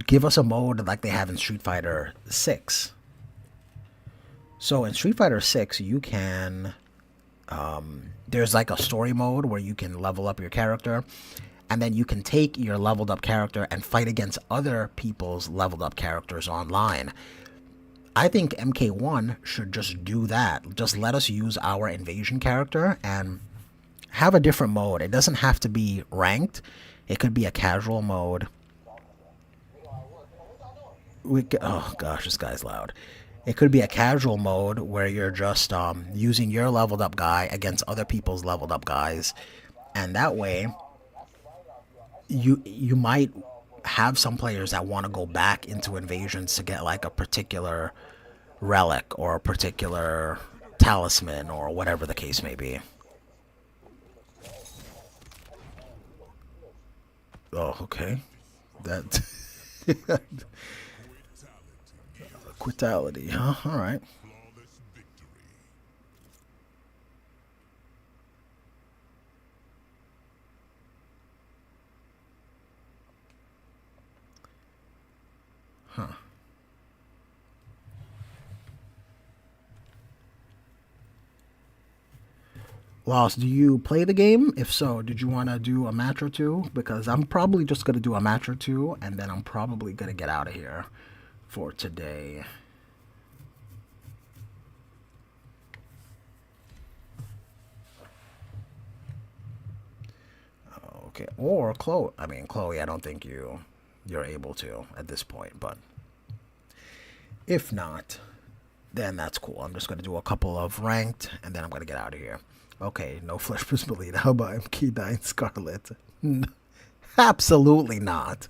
give us a mode like they have in Street Fighter 6. So in Street Fighter 6, you can there's like a story mode where you can level up your character, and then you can take your leveled up character and fight against other people's leveled up characters online. I think MK1 should just do that. Just let us use our invasion character and have a different mode. It doesn't have to be ranked. It could be a casual mode. Oh gosh, this guy's loud. It could be a casual mode where you're just using your leveled up guy against other people's leveled up guys, and that way you might have some players that want to go back into Invasions to get like a particular relic or a particular talisman or whatever the case may be. Oh, okay. That Quitality, huh? All right. Huh. Lost, do you play the game? If so, did you want to do a match or two? Because I'm probably just going to do a match or two, and then I'm probably going to get out of here for today. Okay, or Chloe. I mean, Chloe, I don't think you're able to at this point, but if not, then that's cool. I'm just going to do a couple of ranked, and then I'm going to get out of here. Okay, no Flesh Belita. How about MK9 Scarlet? Absolutely not.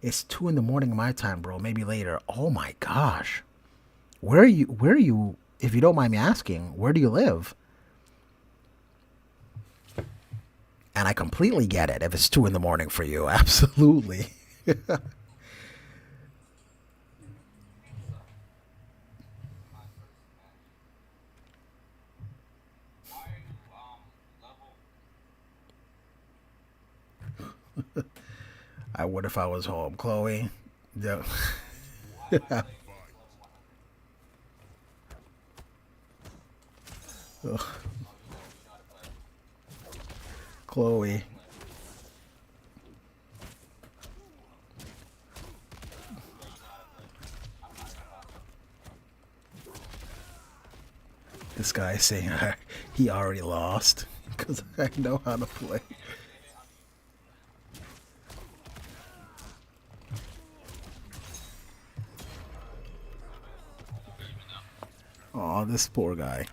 It's 2 in the morning my time, bro. Maybe later. Oh my gosh. Where are you, if you don't mind me asking, where do you live? And I completely get it if it's 2 in the morning for you. Absolutely. I would if I was home. Chloe. Yeah. Chloe. This guy is saying he already lost because I know how to play. Oh, this poor guy.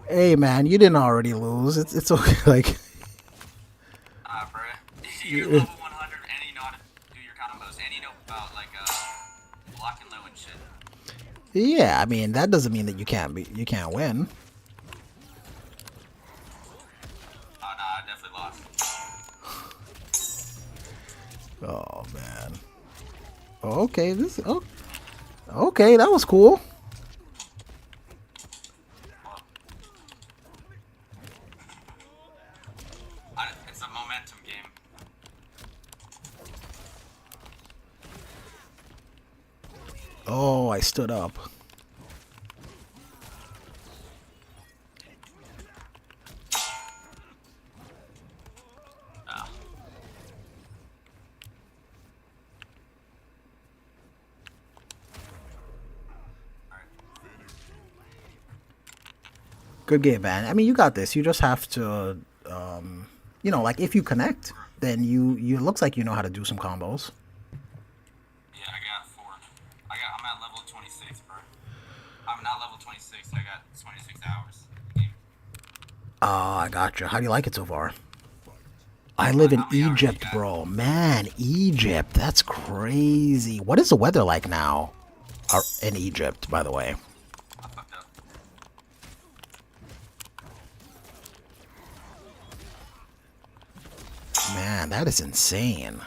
Hey man, you didn't already lose. It's okay. Like, bro, you're level 100 and you know how to do your combos and you know about like blocking low and shit. yeah, I mean that doesn't mean that you can't win. Oh no, I definitely lost. Oh man. Okay, okay, that was cool. It's a momentum game. Oh, I stood up. Good game, man. I mean, you got this. You just have to, you know, like if you connect, then you it looks like you know how to do some combos. Yeah, I got 4. I'm at level 26, bro. I'm not level 26. I got 26 hours. Game. I gotcha. How do you like it so far? I live in How many hours you Egypt, got? bro. Man, Egypt. That's crazy. What is the weather like now? In Egypt, by the way. I fucked up. Man, that is insane.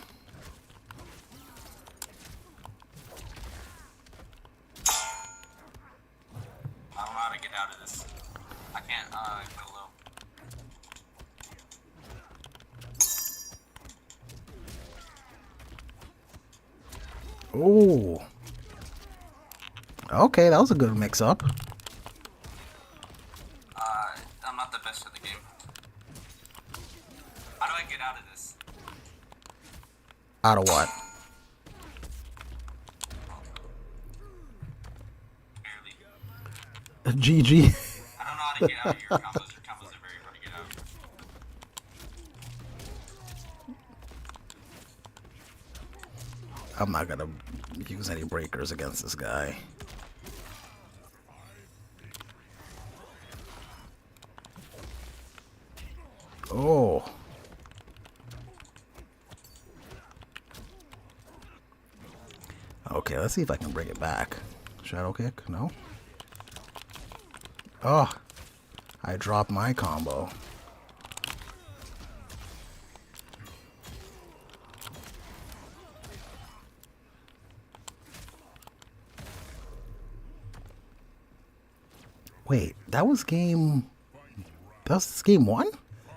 I don't know how to get out of this. I can't, go low. Ooh. Okay, that was a good mix-up. I'm not the best at the game. How do I get out of this? Out of what? Barely. GG. I don't know how to get out of your combos. Your combos are very hard to get out. I'm not gonna use any breakers against this guy. Oh. Okay, let's see if I can bring it back. Shadow kick? No? Oh. I dropped my combo. Wait, that was game... That was game 1?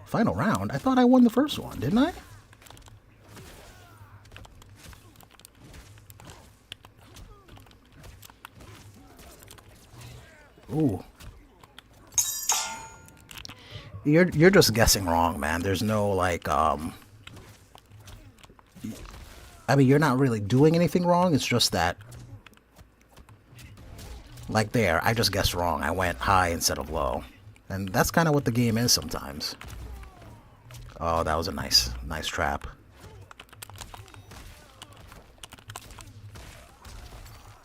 Final round? I thought I won the first one, didn't I? Ooh. You're just guessing wrong, man. There's no like I mean, you're not really doing anything wrong. It's just that like there, I just guessed wrong. I went high instead of low. And that's kind of what the game is sometimes. Oh, that was a nice trap. It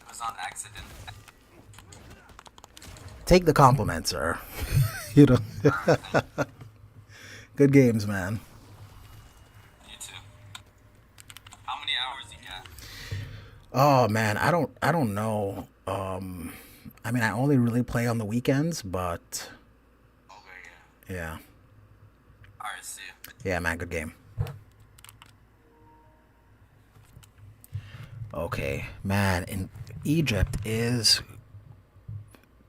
was on accident. Take the compliment, sir. You know. Good games, man. You too. How many hours you got? Oh man, I don't know. I mean, I only really play on the weekends, but Okay, yeah. yeah. Alright, see ya. Yeah, man, good game. Okay, man, in Egypt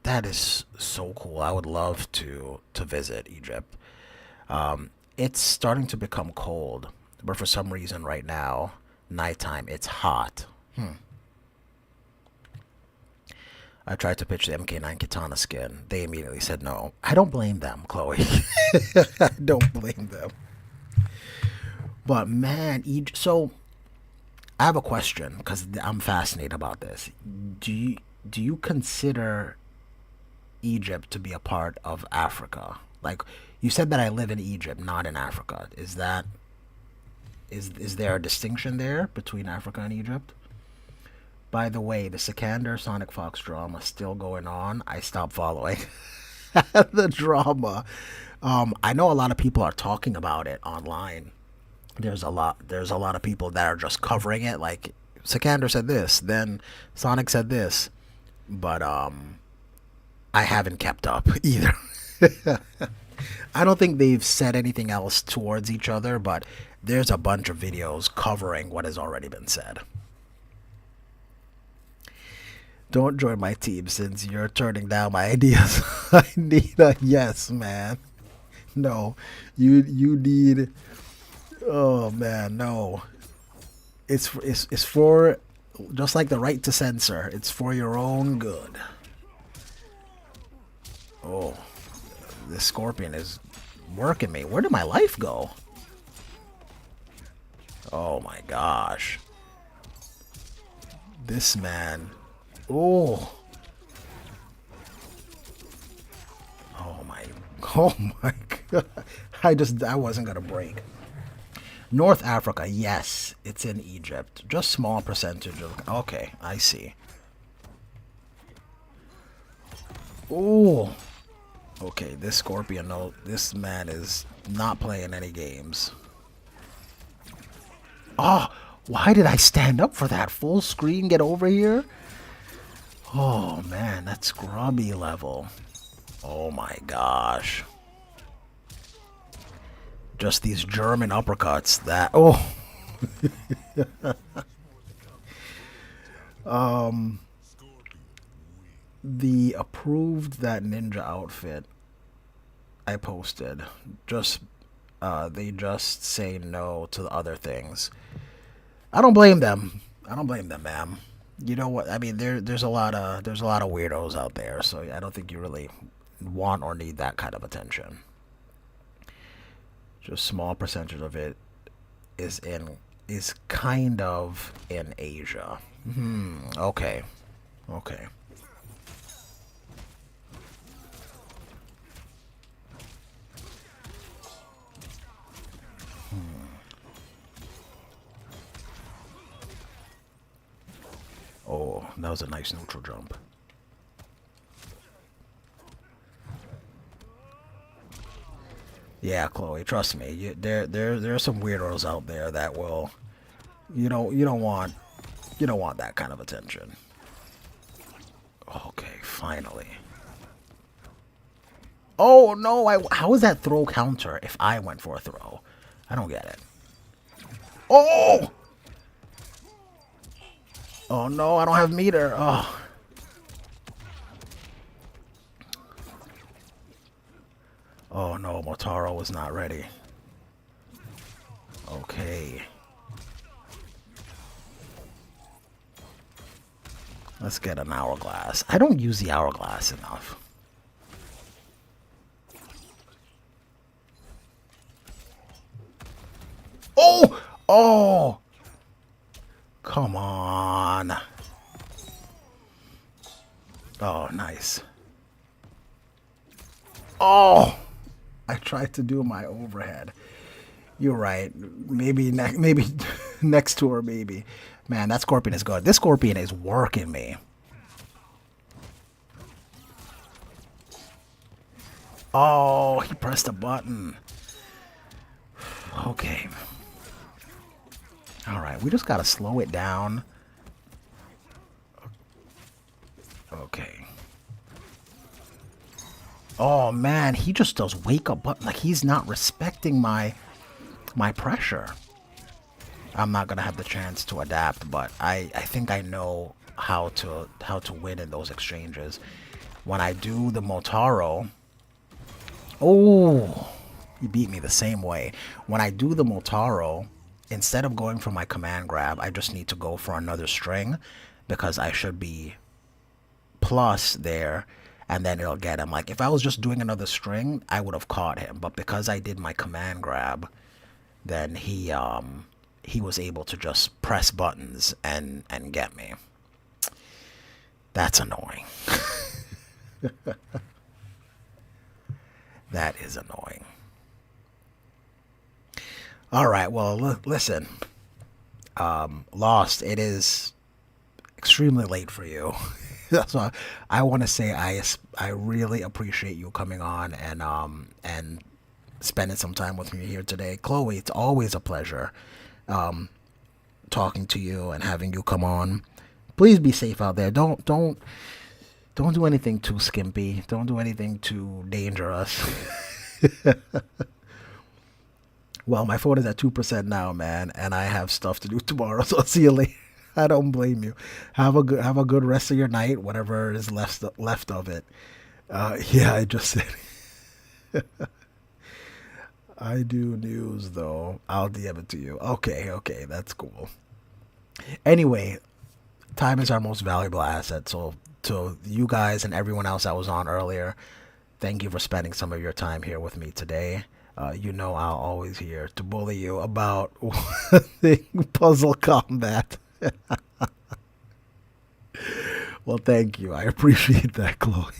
that is so cool. I would love to visit Egypt. It's starting to become cold, but for some reason right now, nighttime, it's hot. I tried to pitch the MK9 Katana skin. They immediately said no. I don't blame them, Chloe. I don't blame them. But man, so I have a question because I'm fascinated about this. Do you consider Egypt to be a part of Africa? Like you said that I live in Egypt, not in Africa. Is there a distinction there between Africa and Egypt? By the way, the Sikander Sonic Fox drama still going on. I stopped following the drama. I know a lot of people are talking about it online. There's a lot of people that are just covering it. Like Sikander said this, then Sonic said this, but I haven't kept up either. I don't think they've said anything else towards each other, but there's a bunch of videos covering what has already been said. Don't join my team since you're turning down my ideas. I need a yes, man. No, you need. Oh man, no. It's for just like the right to censor. It's for your own good. Oh, this scorpion is working me. Where did my life go? Oh my gosh. This man. Oh. Oh my god. I wasn't gonna break. North Africa, yes, it's in Egypt. Just small percentage of. Okay, I see. Oh. Okay, this scorpion, no, this man is not playing any games. Oh, why did I stand up for that? Full screen, get over here. Oh man, that's grubby level. Oh my gosh. Just these German uppercuts that, oh. The approved that ninja outfit I posted, just they just say no to the other things. I don't blame them. I don't blame them, ma'am. You know what? I mean, there's a lot of weirdos out there, so I don't think you really want or need that kind of attention. Just small percentage of it is kind of in Asia. Okay. Okay. Oh, that was a nice neutral jump. Yeah, Chloe, trust me. There are some weirdos out there that will, you don't want that kind of attention. Okay, finally. Oh no! How is that throw counter if I went for a throw? I don't get it. Oh! Oh no! I don't have meter. Oh. Oh no! Motaro was not ready. Okay. Let's get an hourglass. I don't use the hourglass enough. Oh! Oh! Come on. Oh, nice. Oh! I tried to do my overhead. You're right. Maybe next tour, maybe. Man, that Scorpion is good. This Scorpion is working me. Oh, he pressed a button. Okay. Alright, we just gotta slow it down. Okay. Oh man, he just does wake up button. Like he's not respecting my pressure. I'm not gonna have the chance to adapt, but I think I know how to win in those exchanges. When I do the Motaro, oh, he beat me the same way. When I do the Motaro, instead of going for my command grab, I just need to go for another string because I should be plus there, and then it'll get him. Like if I was just doing another string, I would have caught him, but because I did my command grab, then he was able to just press buttons and get me. That's annoying. That is annoying. All right, well, listen. Lost, it is extremely late for you. So I want to say I really appreciate you coming on and spending some time with me here today. Chloe, it's always a pleasure talking to you and having you come on. Please be safe out there. Don't do anything too skimpy. Don't do anything too dangerous. Well, my phone is at 2% now, man, and I have stuff to do tomorrow, so I'll see you later. I don't blame you. Have a good rest of your night, whatever is left of it. Yeah, I just said I do news though. I'll DM it to you. Okay, that's cool. Anyway, time is our most valuable asset. So to you guys and everyone else that was on earlier, thank you for spending some of your time here with me today. You know I'll always here to bully you about puzzle combat. Well, thank you. I appreciate that, Chloe.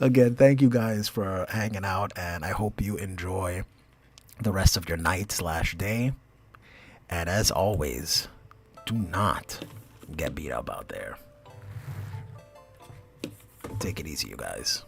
Again, thank you guys for hanging out, and I hope you enjoy the rest of your night/day. And as always, do not get beat up out there. Take it easy, you guys.